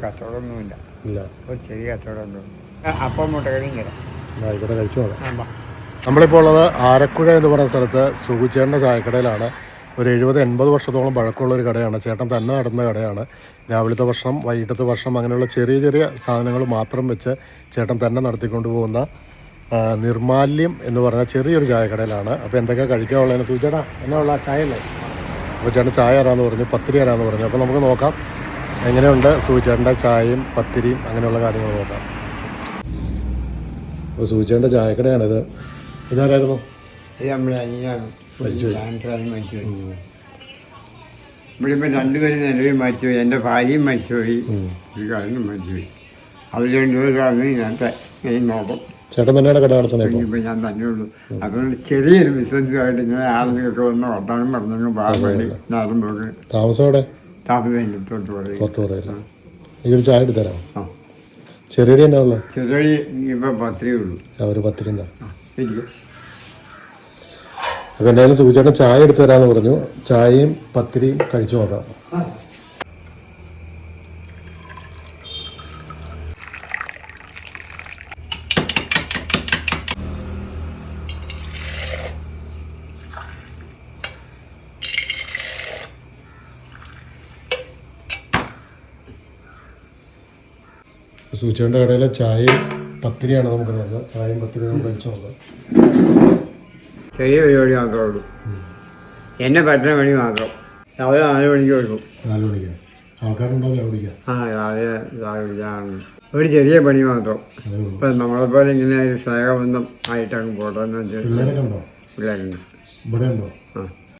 കച്ചവടമൊന്നുമില്ല. ഇല്ല, ഒരു ചെറിയ കച്ചവടം ഉണ്ടോ. അപ്പം മുട്ടക്കറിയും തരാം. ആയിക്കോട്ടെ, കഴിച്ചു നോക്കാം. നമ്മളിപ്പോൾ ഉള്ളത് ആരക്കുഴ എന്ന് പറയുന്ന സ്ഥലത്ത് സുഖുചേട്ടൻ്റെ ചായക്കടയിലാണ്. ഒരു 70-80 വർഷത്തോളം പഴക്കമുള്ളൊരു കടയാണ്. ചേട്ടൻ തന്നെ നടന്ന കടയാണ്. രാവിലത്തെ ഭക്ഷണം, വൈകിട്ടത്തെ ഭക്ഷണം, അങ്ങനെയുള്ള ചെറിയ ചെറിയ സാധനങ്ങൾ മാത്രം വെച്ച് ചേട്ടൻ തന്നെ നടത്തിക്കൊണ്ട് പോകുന്ന നിർമാല്യം എന്ന് പറഞ്ഞ ചെറിയൊരു ചായക്കടയിലാണ്. അപ്പോൾ എന്തൊക്കെയാണ് കഴിക്കാനുള്ളതെന്ന് സൂചിച്ചേട്ടാ എന്നാ ഉള്ള ചായ അല്ലേ? അപ്പോൾ ചേട്ടൻ ചായ തരാമെന്ന് പറഞ്ഞു, പത്തിരി തരാമെന്ന് പറഞ്ഞു. അപ്പോൾ നമുക്ക് നോക്കാം എങ്ങനെയുണ്ട് സൂചിച്ചേട്ടൻ്റെ ചായയും പത്തിരിയും അങ്ങനെയുള്ള കാര്യങ്ങൾ നോക്കാം. അപ്പോൾ സൂചിച്ചേട്ടൻ്റെ ചായക്കടയാണിത്. ഇതാരായിരുന്നു? ഇത് നമ്മുടെ അനിയനാണ്. മരിച്ചുപോയി. ഇവിടെ ഇപ്പം രണ്ടുപേരും നിലവിൽ മരിച്ചുപോയി. എൻ്റെ ഭാര്യയും മരിച്ചുപോയി, ഒരു കാരണം മരിച്ചുപോയി. അവർ രണ്ടുപേരാണ് ഇന്നത്തെ മെയിൻ നോക്കും. ചേട്ടൻ തന്നെയാണ് കട നടത്തുന്നത്? ഇപ്പം ഞാൻ തന്നെ ഉള്ളൂ. അതുകൊണ്ട് ചെറിയൊരു ബിസിനസ്സുമായിട്ട് ഇങ്ങനെ ആളുകൾക്ക് വന്ന് വർത്താനം പറഞ്ഞു പോകാൻ വേണ്ടി നേരം പോക്ക്. താമസം എവിടെ? താമസം തൊട്ട് പറയും. ഈ ഒരു ചായ എടുത്ത് തരാം. ആ, ചെറിയടി എന്നാ ഉള്ളത്? ചെറിയ ഇപ്പം 10 ഉള്ളൂ. ഒരു പത്തിരി എന്താ? ശരിക്കും അപ്പോൾ എന്തായാലും സൂചിച്ചേട്ടൻ ചായ എടുത്ത് തരാമെന്ന് പറഞ്ഞു. ചായയും പത്തിരിയും കഴിച്ചു നോക്കാം. സൂചിച്ചേട്ടൻ്റെ കടയിലെ ചായയും പത്തിരിയാണ് നമുക്ക് തന്നത്. ചായയും പത്തിരിയും നമുക്ക് കഴിച്ചു നോക്കാം. ചെറിയ പരിപാടി മാത്രമേ ഉള്ളൂ. എന്നെ പറ്റുന്ന പണി മാത്രം. രാവിലെ 4 മണിക്ക് കൊടുക്കും. 4 മണിക്ക് ആൾക്കാരുണ്ടാവും ചായ കുടിക്കാൻ? ആ, രാവിലെ ചായ കുടിക്കാറുണ്ട്. ഒരു ചെറിയ പണി മാത്രം. ഇപ്പം നമ്മളെപ്പോലെ ഇങ്ങനെ ഒരു സ്നേഹബന്ധം ആയിട്ട് അങ്ങ് പോട്ടെന്ന് വെച്ചാൽ പിള്ളേരൊക്കെ ഉണ്ടോ? പിള്ളേരുണ്ട്. ഇവിടെ ഉണ്ടോ?